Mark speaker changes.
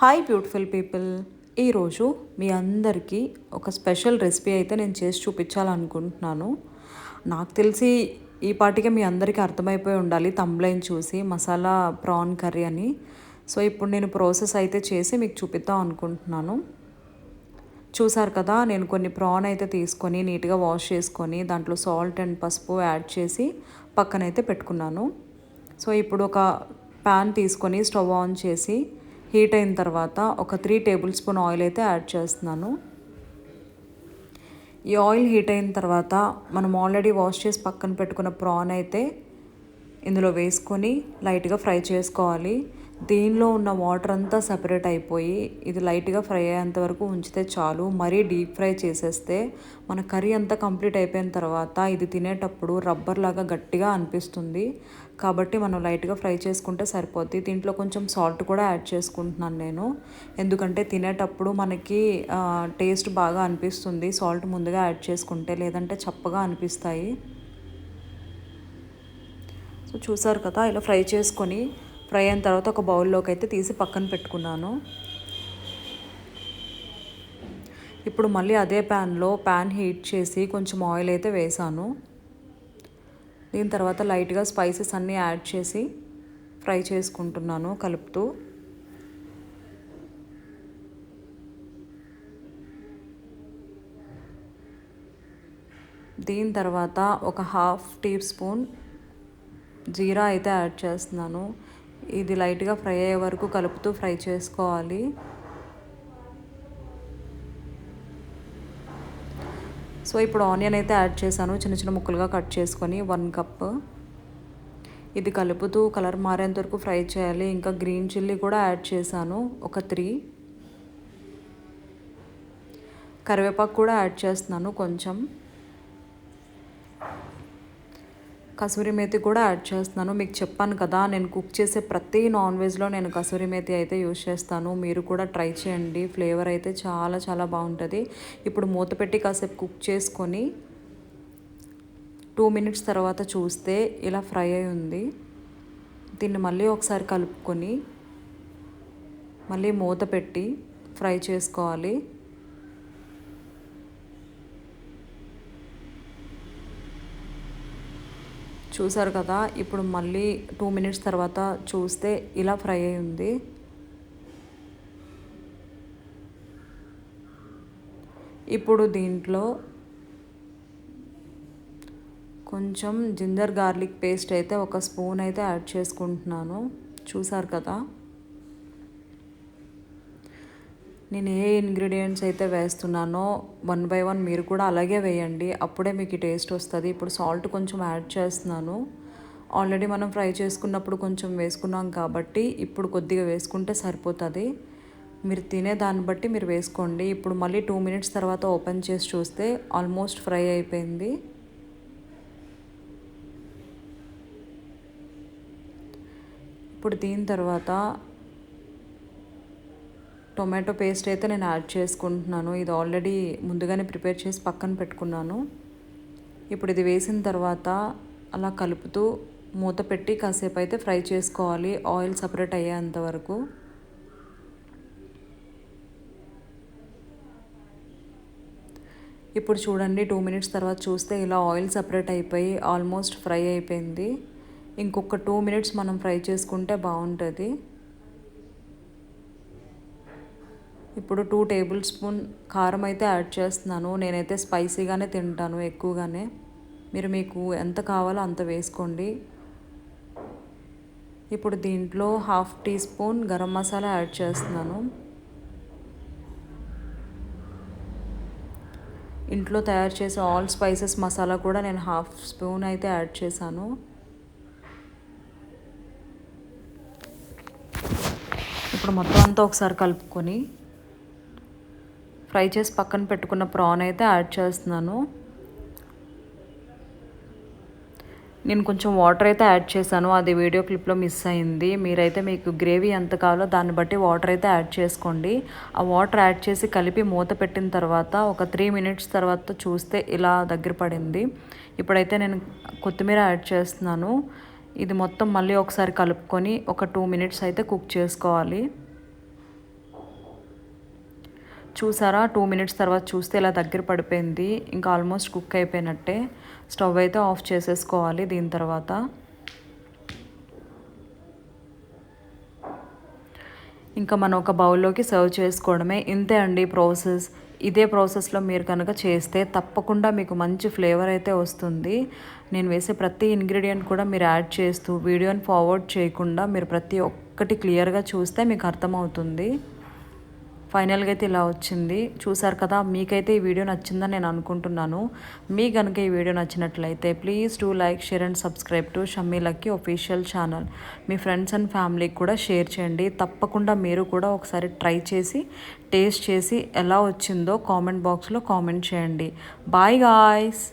Speaker 1: Hi beautiful people. ఈరోజు మీ అందరికీ ఒక స్పెషల్ రెసిపీ అయితే నేను చేసి చూపించాలనుకుంటున్నాను. నాకు తెలిసి ఈ పాటికే మీ అందరికీ అర్థమైపోయి ఉండాలి థంబ్‌నెయిల్ చూసి, మసాలా ప్రాన్ కర్రీ అని. సో ఇప్పుడు నేను ప్రాసెస్ అయితే చేసి మీకు చూపిద్దాం అనుకుంటున్నాను. చూసారు కదా, నేను కొన్ని ప్రాన్ అయితే తీసుకొని నీట్గా వాష్ చేసుకొని దాంట్లో సాల్ట్ అండ్ పసుపు యాడ్ చేసి పక్కనైతే పెట్టుకున్నాను. సో ఇప్పుడు ఒక ప్యాన్ తీసుకొని స్టవ్ ఆన్ చేసి హీట్ అయిన తర్వాత ఒక 3 టేబుల్ స్పూన్ ఆయిల్ అయితే యాడ్ చేస్తున్నాను. ఈ ఆయిల్ హీట్ అయిన తర్వాత మనం ఆల్రెడీ వాష్ చేసి పక్కన పెట్టుకున్న ప్రాన్ అయితే ఇందులో వేసుకొని లైట్గా ఫ్రై చేసుకోవాలి. దీనిలో ఉన్న వాటర్ అంతా సెపరేట్ అయిపోయి ఇది లైట్గా ఫ్రై అయ్యేంత వరకు ఉంచితే చాలు. మరీ డీప్ ఫ్రై చేసేస్తే మన కర్రీ అంతా కంప్లీట్ అయిపోయిన తర్వాత ఇది తినేటప్పుడు రబ్బర్ లాగా గట్టిగా అనిపిస్తుంది. కాబట్టి మనం లైట్గా ఫ్రై చేసుకుంటే సరిపోద్ది. దీంట్లో కొంచెం సాల్ట్ కూడా యాడ్ చేసుకుంటున్నాను నేను, ఎందుకంటే తినేటప్పుడు మనకి టేస్ట్ బాగా అనిపిస్తుంది సాల్ట్ ముందుగా యాడ్ చేసుకుంటే, లేదంటే చప్పగా అనిపిస్తాయి. సో చూసారు కదా, ఇలా ఫ్రై చేసుకొని ఫ్రై అయిన తర్వాత ఒక బౌల్లోకి అయితే తీసి పక్కన పెట్టుకున్నాను. ఇప్పుడు మళ్ళీ అదే ప్యాన్ హీట్ చేసి కొంచెం ఆయిల్ అయితే వేసాను. దీని తర్వాత లైట్గా స్పైసెస్ అన్నీ యాడ్ చేసి ఫ్రై చేసుకుంటున్నాను కలుపుతూ. దీని తర్వాత ఒక 1/2 టీ స్పూన్ జీరా అయితే యాడ్ చేస్తున్నాను. ఇది లైట్గా ఫ్రై అయ్యే వరకు కలుపుతూ ఫ్రై చేసుకోవాలి. సో ఇప్పుడు ఆనియన్ అయితే యాడ్ చేశాను, చిన్న చిన్న ముక్కలుగా కట్ చేసుకొని 1 కప్. ఇది కలుపుతూ కలర్ మారేంత వరకు ఫ్రై చేయాలి. ఇంకా గ్రీన్ చిల్లీ కూడా యాడ్ చేశాను ఒక 3. కరివేపాకు కూడా యాడ్ చేస్తున్నాను కొంచెం. కసూరి మేతి కూడా యాడ్ చేస్తున్నాను. మీకు చెప్పాను కదా, నేను కుక్ చేసే ప్రతి నాన్ వెజ్లో నేను కసూరి మేతి అయితే యూజ్ చేస్తాను. మీరు కూడా ట్రై చేయండి, ఫ్లేవర్ అయితే చాలా చాలా బాగుంటుంది. ఇప్పుడు మూత పెట్టి కాసేపు కుక్ చేసుకొని 2 మినిట్స్ తర్వాత చూస్తే ఇలా ఫ్రై అయి ఉంది. దీన్ని మళ్ళీ ఒకసారి కలుపుకొని మళ్ళీ మూత పెట్టి ఫ్రై చేసుకోవాలి. చూసారు కదా, ఇప్పుడు మళ్ళీ 2 మినిట్స్ తర్వాత చూస్తే ఇలా ఫ్రై అయి ఉంది. ఇప్పుడు దీంట్లో కొంచెం జింజర్ గార్లిక్ పేస్ట్ అయితే 1 స్పూన్ అయితే యాడ్ చేసుకుంటున్నాను. చూసారు కదా, నేను ఏ ఇంగ్రీడియంట్స్ అయితే వేస్తున్నానో 1 బై 1 మీరు కూడా అలాగే వేయండి, అప్పుడే మీకు టేస్ట్ వస్తుంది. ఇప్పుడు సాల్ట్ కొంచెం యాడ్ చేస్తున్నాను. ఆల్రెడీ మనం ఫ్రై చేసుకున్నప్పుడు కొంచెం వేసుకున్నాం కాబట్టి ఇప్పుడు కొద్దిగా వేసుకుంటే సరిపోతుంది. మీరు తినే దాన్ని బట్టి మీరు వేసుకోండి. ఇప్పుడు మళ్ళీ 2 మినిట్స్ తర్వాత ఓపెన్ చేసి చూస్తే ఆల్మోస్ట్ ఫ్రై అయిపోయింది. ఇప్పుడు దీని తర్వాత టొమాటో పేస్ట్ అయితే నేను యాడ్ చేసుకుంటున్నాను. ఇది ఆల్రెడీ ముందుగానే ప్రిపేర్ చేసి పక్కన పెట్టుకున్నాను. ఇప్పుడు ఇది వేసిన తర్వాత అలా కలుపుతూ మూత పెట్టి కాసేపు అయితే ఫ్రై చేసుకోవాలి, ఆయిల్ సపరేట్ అయ్యేంత వరకు. ఇప్పుడు చూడండి, 2 మినిట్స్ తర్వాత చూస్తే ఇలా ఆయిల్ సపరేట్ అయిపోయి ఆల్మోస్ట్ ఫ్రై అయిపోయింది. ఇంకొక 2 మినిట్స్ మనం ఫ్రై చేసుకుంటే బాగుంటుంది. ఇప్పుడు 2 టేబుల్ స్పూన్ కారం అయితే యాడ్ చేస్తున్నాను. నేనైతే స్పైసీగానే తింటాను ఎక్కువగానే, మీరు మీకు ఎంత కావాలో అంత వేసుకోండి. ఇప్పుడు దీంట్లో 1/2 teaspoon garam masala add చేస్తున్నాను. ఇంట్లో తయారు చేసే ఆల్ స్పైసెస్ మసాలా కూడా నేను 1/2 స్పూన్ అయితే యాడ్ చేశాను. ఇప్పుడు మొత్తం అంతా ఒకసారి కలుపుకొని ఫ్రై చేసి పక్కన పెట్టుకున్న ప్రాన్ అయితే యాడ్ చేస్తున్నాను. నేను కొంచెం వాటర్ అయితే యాడ్ చేశాను, అది వీడియో క్లిప్లో మిస్ అయింది. మీరైతే మీకు గ్రేవీ ఎంత కావాలో దాన్ని బట్టి వాటర్ అయితే యాడ్ చేసుకోండి. ఆ వాటర్ యాడ్ చేసి కలిపి మూత పెట్టిన తర్వాత ఒక 3 మినిట్స్ తర్వాత చూస్తే ఇలా దగ్గర పడింది. ఇప్పుడైతే నేను కొత్తిమీర యాడ్ చేస్తున్నాను. ఇది మొత్తం మళ్ళీ ఒకసారి కలుపుకొని ఒక 2 మినిట్స్ అయితే కుక్ చేసుకోవాలి. చూసారా 2 మినిట్స్ తర్వాత చూస్తే ఇలా దగ్గర పడిపోయింది. ఇంకా ఆల్మోస్ట్ కుక్ అయిపోయినట్టే. స్టవ్ అయితే ఆఫ్ చేసేసుకోవాలి దీని తర్వాత. ఇంకా మనం ఒక బౌల్లోకి సర్వ్ చేసుకోవడమే. ఇంతే అండి ప్రాసెస్. ఇదే ప్రాసెస్లో మీరు కనుక చేస్తే తప్పకుండా మీకు మంచి ఫ్లేవర్ అయితే వస్తుంది. నేను వేసే ప్రతి ఇంగ్రీడియంట్ కూడా మీరు యాడ్ చేస్తూ వీడియోని ఫార్వర్డ్ చేయకుండా మీరు ప్రతి ఒక్కటి క్లియర్గా చూస్తే మీకు అర్థమవుతుంది. ఫైనల్గా అయితే ఇలా వచ్చింది. చూసారు కదా, మీకైతే ఈ వీడియో నచ్చిందని నేను అనుకుంటున్నాను. మీ కనుక ఈ వీడియో నచ్చినట్లయితే please do like, share and subscribe to Shammi lucky official channel. Me friends and ఫ్యామిలీకి కూడా షేర్ చేయండి. తప్పకుండా మీరు కూడా ఒకసారి ట్రై చేసి టేస్ట్ చేసి ఎలా వచ్చిందో కామెంట్ బాక్స్లో కామెంట్ చేయండి. Bye guys.